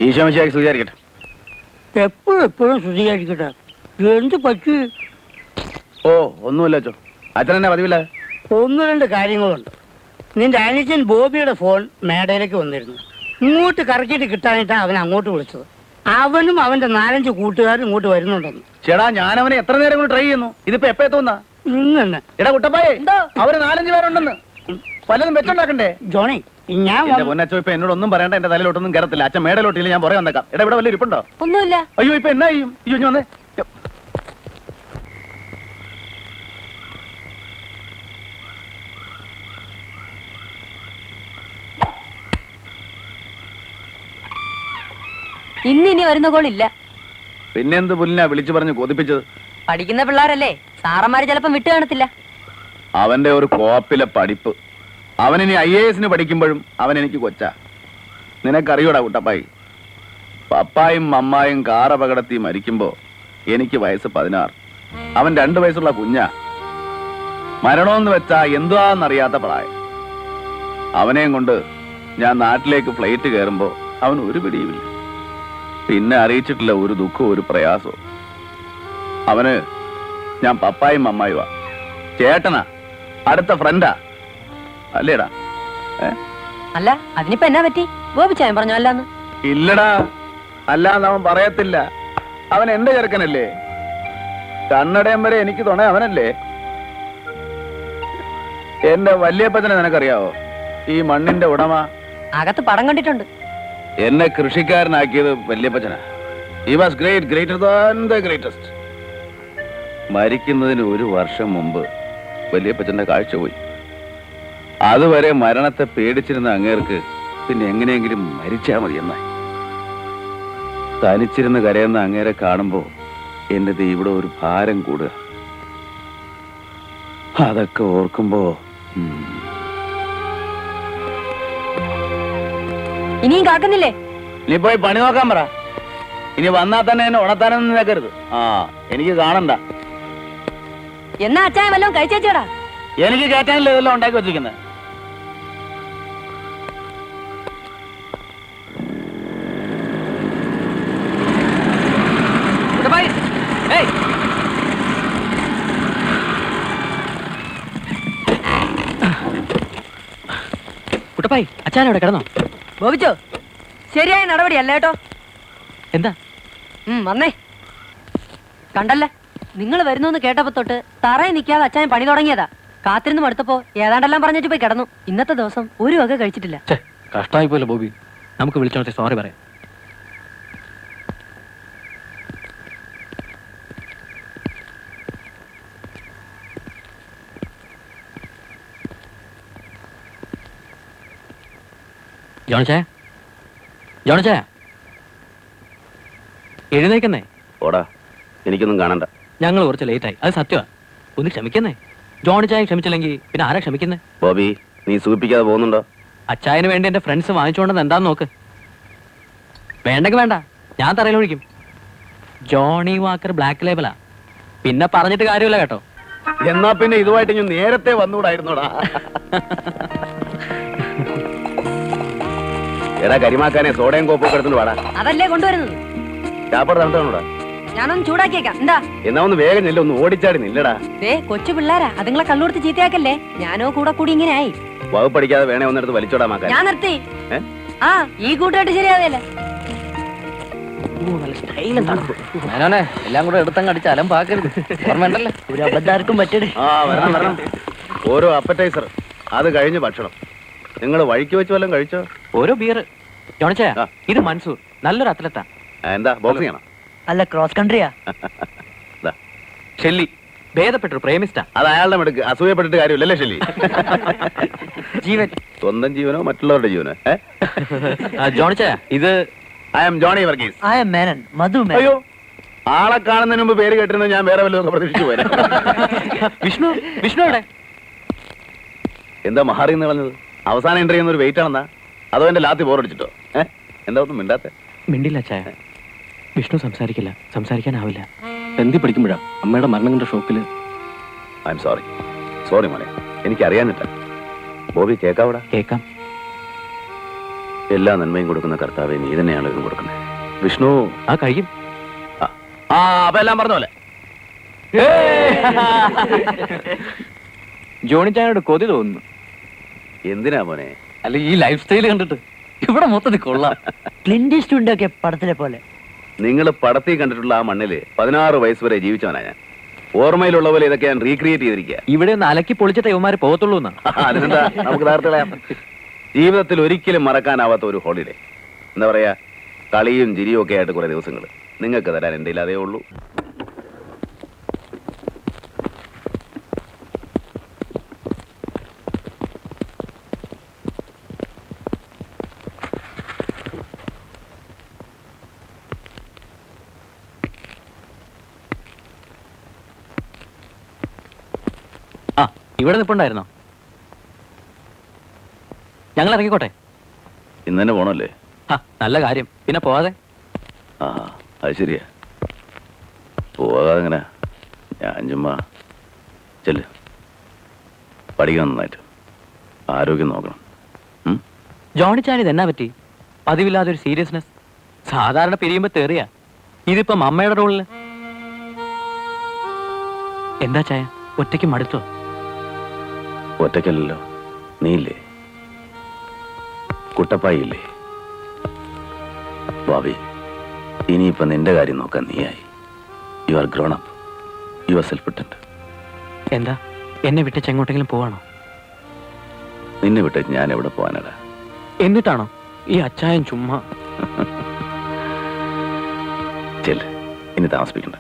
ഈശോമിശിഹായ്ക്ക് സ്തുതിയായിരിക്കട്ടെ. എപ്പോഴും സ്തുതിയായിരിക്കട്ടെ. എന്ത് പറ്റി? ഓ ഒന്നുമില്ല അച്ചോ. അച്ഛൻ തന്നെ പതിവില്ല. ഒന്ന് രണ്ട് കാര്യങ്ങളുണ്ട്. നിന്റെ അനുജൻ ബോബിയുടെ ഫോൺ മേടയിലേക്ക് വന്നിരുന്നു. ഇങ്ങോട്ട് കറക്കിയിട്ട് കിട്ടാനായിട്ടാ അവൻ അങ്ങോട്ട് വിളിച്ചത്. അവനും അവന്റെ 4-5 കൂട്ടുകാരും ഇങ്ങോട്ട് വരുന്നുണ്ടെന്ന്. ചേടാ, ഞാൻ അവനെ എത്ര നേരം കൊണ്ട് ട്രൈ ചെയ്യുന്നു. ഇതിപ്പോ എപ്പോ എത്തുന്ന? ഇന്നെ എടാ കുട്ടപ്പായേ, അവര് 4-5 പേരുണ്ടെന്ന്. പലതും വെച്ചുണ്ടാക്കണ്ടേ? ജോണി, ഞാൻ പൊന്നച്ചോ ഇപ്പൊ എന്നോടൊന്നും പറയണ്ട. എന്റെ തലയിലോട്ടൊന്നും കയറത്തില്ല. അച്ഛൻ മേടയിലോട്ടില്ല, ഞാൻ പറയാൻ വന്നേക്കാം. എടാ, ഇവിടെ വല്ല ഇരിപ്പുണ്ടോ? ഒന്നുമില്ല. അയ്യോ, ഇപ്പൊ എന്നാ ചെയ്യും? അയ്യോ, വന്നേ. ഇനി വരുന്ന കോളില്ല. പിന്നെന്ത് പുല്ലിനാ വിളിച്ചു പറഞ്ഞ് കൊതിപ്പിച്ചത്? പഠിക്കുന്ന പിള്ളേരല്ലേ, സാറന്മാര് ചിലപ്പം വിട്ടു കാണത്തില്ല. അവന്റെ ഒരു കോപ്പിലെ പഠിപ്പ്. അവനിനി IAS പഠിക്കുമ്പോഴും അവൻ എനിക്ക് കൊച്ചാ. നിനക്കറിയൂടാ കുട്ടപ്പായി, പപ്പായും അമ്മായും കാർ അപകടത്തിൽ മരിക്കുമ്പോ എനിക്ക് വയസ്സ് 16. അവൻ 2 വയസ്സുള്ള കുഞ്ഞാ. മരണമെന്ന് വെച്ചാ എന്തുവാന്നറിയാത്ത പ്രായം. അവനെയും കൊണ്ട് ഞാൻ നാട്ടിലേക്ക് ഫ്ലൈറ്റ് കയറുമ്പോ അവൻ ഒരു പിടിയുമില്ല. പിന്നെ അറിയിച്ചിട്ടില്ല ഒരു ദുഃഖവും ഒരു പ്രയാസവും. അവന് ഞാൻ പപ്പായും അമ്മായുവാ. ചേട്ടനാ, അടുത്ത ഫ്രണ്ടാ. അല്ലേടാ? അല്ല, അതിനിപ്പോ എന്നാ പറ്റി? ഗോപിച്ചായൻ പറഞ്ഞു അല്ലാന്ന്. ഇല്ലടാ, അല്ലാന്ന് അവൻ പറയത്തില്ല. അവൻ എന്റെ ചെറുക്കനല്ലേ. കണ്ണടയം വരെ എനിക്ക് തുണ അവനല്ലേ. എന്റെ വല്യപ്പച്ചനെ നിനക്കറിയാവോ? ഈ മണ്ണിന്റെ ഉടമ. അകത്ത് പടം കണ്ടിട്ടുണ്ട്. എന്നെ കൃഷിക്കാരനാക്കിയത് വല്യപ്പച്ചനാ. He was great, greater than the greatest. മരിക്കുന്നതിന് 1 വർഷം മുമ്പ് വല്യപ്പച്ചന്റെ കാഴ്ച പോയി. അതുവരെ മരണത്തെ പേടിച്ചിരുന്ന അങ്ങേർക്ക് പിന്നെ എങ്ങനെയെങ്കിലും മരിച്ചാ മതി എന്നായി. തനിച്ചിരുന്ന് കരയുന്ന അങ്ങേരെ കാണുമ്പോ എന്റെ ഇവിടെ ഒരു ഭാരം കൂടുക. അതൊക്കെ ഓർക്കുമ്പോ ഇനിയും കാക്കുന്നില്ലേ? നീ പോയി പണി നോക്കാൻ പറ. ഇനി വന്നാ തന്നെ എന്നെ ഉണത്താനൊന്നും നിൽക്കരുത്. എനിക്ക് കാണണ്ട. എന്നാ അച്ചായ വല്ലതും കഴിച്ചേച്ചോടാ. എനിക്ക് കേട്ടാനല്ലേ ഇതെല്ലാം ഉണ്ടാക്കി വെച്ചിരിക്കുന്നത്. കുട്ടപ്പായി, അച്ഛനവിടെ കിടന്നോ? ബോബിച്ചോ, ശരിയായ നടപടിയല്ല കേട്ടോ. എന്താ? വന്നേ. കണ്ടല്ലേ, നിങ്ങൾ വരുന്നു കേട്ടപ്പോ തൊട്ട് തറയിൽ നിൽക്കാതെ അച്ഛൻ പണി തുടങ്ങിയതാ. കാത്തിരുന്ന് മടുത്തപ്പോ ഏതാണ്ടെല്ലാം പറഞ്ഞിട്ട് പോയി കിടന്നു. ഇന്നത്തെ ദിവസം ഒരു വക കഴിച്ചിട്ടില്ല. കഷ്ടമായി പോയല്ലോ ബോബി. നമുക്ക് വിളിച്ചോട്ടെ, സോറി പറയാം. ജോണിച്ചായ, ജോണിച്ചായ, എഴുന്നേക്കുന്നേ. ഓടാ, എനിക്കൊന്നും കാണണ്ട. ഞങ്ങൾ കുറച്ച് ലേറ്റായി, അത് സത്യമാ. ഒന്ന് ക്ഷമിക്കുന്നേ. ജോണിച്ചായ ക്ഷമിച്ചില്ലെങ്കിൽ പിന്നെ ആരാ ക്ഷമിക്കുന്നേ? ബോബി, നീ സൂചിപ്പിക്കാതെ പോകുന്നുണ്ടോ? അച്ചായന് വേണ്ടി എന്റെ ഫ്രണ്ട്സ് വാങ്ങിച്ചുകൊണ്ടെന്ന് എന്താന്ന് നോക്ക്. വേണ്ടെങ്കിൽ വേണ്ട, ഞാൻ തറയിലൊഴിക്കും. ജോണി വാക്കർ ബ്ലാക്ക് ലേബലാ. പിന്നെ പറഞ്ഞിട്ട് കാര്യമില്ല കേട്ടോ. എന്നാ പിന്നെ ഇതുമായിട്ട് ഞാൻ നേരത്തെ വന്നുകൂടായിരുന്നോടാ. എടാ കരിമാക്കാനെ, സോഡയും കോപ്പൊക്കെ എടുത്തിട്ട് വാടാ. അതല്ലേ കൊണ്ടുവരുന്നത്. ചാപ്പാട് തണുത്താണോടാ? ഞാനൊന്ന് ചൂടാക്കിയേക്കാം. എന്താ? എന്നാ ഒന്ന് വേഗം നില്ല, ഒന്ന് ഓടിച്ചാടി നില്ലടാ. കൊച്ചു പിള്ളേരാ, അതുങ്ങളെ കള്ളുകൊടുത്ത് ചീത്തയാക്കല്ലേ. ഞാനോ കൂടെ കൂടി ഇങ്ങനെ ആയി. വകുപ്പ് പഠിക്കാതെ വേണേ ഒന്നെടുത്ത് വലിച്ചോടാ മാക്കാൻ. ഞാൻ നിർത്തി. ഈ കൂട്ടായിട്ട് ശരിയാവില്ല. എല്ലാം കൂടെ എടുത്തങ്ങ് അടിച്ച് അലമ്പാക്കരുത്. ഓർമ്മയുണ്ടല്ലോ, ഒരു അബദ്ധാർക്കും പറ്റരുത്. വരണം വരണം. ഓരോ അപ്പറ്റൈസർ, അത് കഴിഞ്ഞ് ഭക്ഷണം. നിങ്ങൾ വഴിക്ക് വെച്ച് വല്ലതും കഴിച്ചോ? ഓരോ ബിയർ. ജോണിച്ചായ, ഇത് മൻസൂർ, നല്ലൊരു അത്ലറ്റാ. എന്താ ബോക്സിംഗ് ആണോ? അല്ല, ക്രോസ് കൺട്രിയാ. ഷെല്ലി, ഭേദപ്പെട്ടൊരു പ്രേമിസ്റ്റാ. അത് അയാളുടെ മെടുക്ക്. അസൂയപ്പെട്ടിട്ട് കാര്യമില്ലല്ലേ ഷെല്ലി? ജീവൻ. സ്വന്തം ജീവനോ മറ്റുള്ളവരുടെ ജീവനോ? ജോണിച്ചായ, ഇത് I'm Johny Varghese. I'm Menon, Madhu Menon. അയ്യോ, ആളെ കാണുന്നതിന് മുമ്പ് പേര് കേട്ടിരുന്നത് ഞാൻ വേറെ വല്ലതും പ്രതീക്ഷിച്ചു പോയത്. വിഷ്ണു, വിഷ്ണു എവിടെ? എന്താ മഹാറിന്ന് കളഞ്ഞത്? അവസാനം എൻട്രി ചെയ്യുന്ന ഒരു വെയിറ്റ് ആണെന്നാ? അതോ എന്റെ ലാത്തി ബോറടിച്ചിട്ടോ? എന്താ ഒന്നും മിണ്ടാത്തെ? മിണ്ടില്ല ചായ. വിഷ്ണു സംസാരിക്കില്ല, സംസാരിക്കാനാവില്ല. എന്തി പഠിക്കുമ്പോഴാ അമ്മയുടെ മരണം കണ്ട ഷോക്കില്. I'm sorry. സോറി മോനെ, എനിക്ക് അറിയാഞ്ഞിട്ടാ. ബോബി കേക്കാവൂടാ? കേക്കാം. എല്ലാ നന്മയും കൊടുക്കുന്ന കർത്താവെ നീ തന്നെയാണ് ഇതും കൊടുക്കുന്നത്. വിഷ്ണു ആ കഴിക്കും. അപ്പൊ എല്ലാം പറഞ്ഞ പോലെ. ജോണി ചായനോട് കൊതി തോന്നുന്നു. എന്തിനാ മോനെ? അല്ല, ഈ ലൈഫ് സ്റ്റൈൽ കണ്ടിട്ട് ഇവിടെ മൊത്തത്തിൽ കൊള്ളാം. ക്ലിന്റ് ഈസ്റ്റ്വുഡ് ഒക്കെ പടത്തിലെ പോലെ. നിങ്ങൾ പടത്തിൽ കണ്ടിട്ടുള്ള ആ മണ്ണില് 16 വയസ്സ് വരെ ജീവിച്ചവനാ ഞാൻ. ഓർമ്മയിലുള്ള പോലെ ഇതൊക്കെ ഞാൻ റീക്രിയേറ്റ് ചെയ്തിരിക്കുക. ഇവിടെ ഒന്ന് അലക്കി പൊളിച്ചിട്ട് ഇവന്മാര് പോകത്തുള്ളൂ എന്നാ. അതിനെന്താ, നമുക്ക് നേരത്തെ കളയാം. ജീവിതത്തിൽ ഒരിക്കലും മറക്കാനാവാത്ത ഒരു ഹോളിഡേ. എന്താ പറയാ, കളിയും ചിരിയും ഒക്കെ ആയിട്ട് കുറെ ദിവസങ്ങൾ നിങ്ങൾക്ക് തരാൻ എൻ്റെ അതേ ഉള്ളൂ. ആ, ഇവിടെ നിപ്പുണ്ടായിരുന്നോ? ഞങ്ങൾ ഇറങ്ങിക്കോട്ടെ. ഇന്ന് തന്നെ പോണല്ലേ? ആ, നല്ല കാര്യം. പിന്നെ പോവാതെ. ആ, അത് ശരിയാ. പോകാതെ എങ്ങനെ? ഞാൻ ചുമ്മാ ചെല്ല്. പഠിക്കണം നന്നായിട്ട്. ആരോഗ്യം നോക്കണം. ജോണി ചാൻ ഇതെന്നാ പറ്റി? പതിവില്ലാതെ ഒരു സീരിയസ്നെസ്. സാധാരണ പിരിയുമ്പോ തെറിയാ. ഇതിപ്പം അമ്മയുടെ റോളില്. എന്താ ചായ, ഒറ്റയ്ക്ക് മടുത്തോ? ഒറ്റയ്ക്കല്ലല്ലോ, നീയില്ലേ, കുട്ടപ്പായി ഇല്ലേ. ഭാവി, ഇനിയിപ്പൊ നിന്റെ കാര്യം നോക്കാൻ നീയായി. You are grown up. You are self dependent. എന്താ, എന്നെ വിട്ട് എങ്ങോട്ടെങ്കിലും പോവാണോ? നിന്നെ വിട്ട് ഞാൻ എവിടെ പോവാനടാ? എന്നിട്ടാണോ ഈ അച്ചായൻ ചുമ്മാ? ചെല്ല്, ഇനി താമസിപ്പിക്കണ്ട.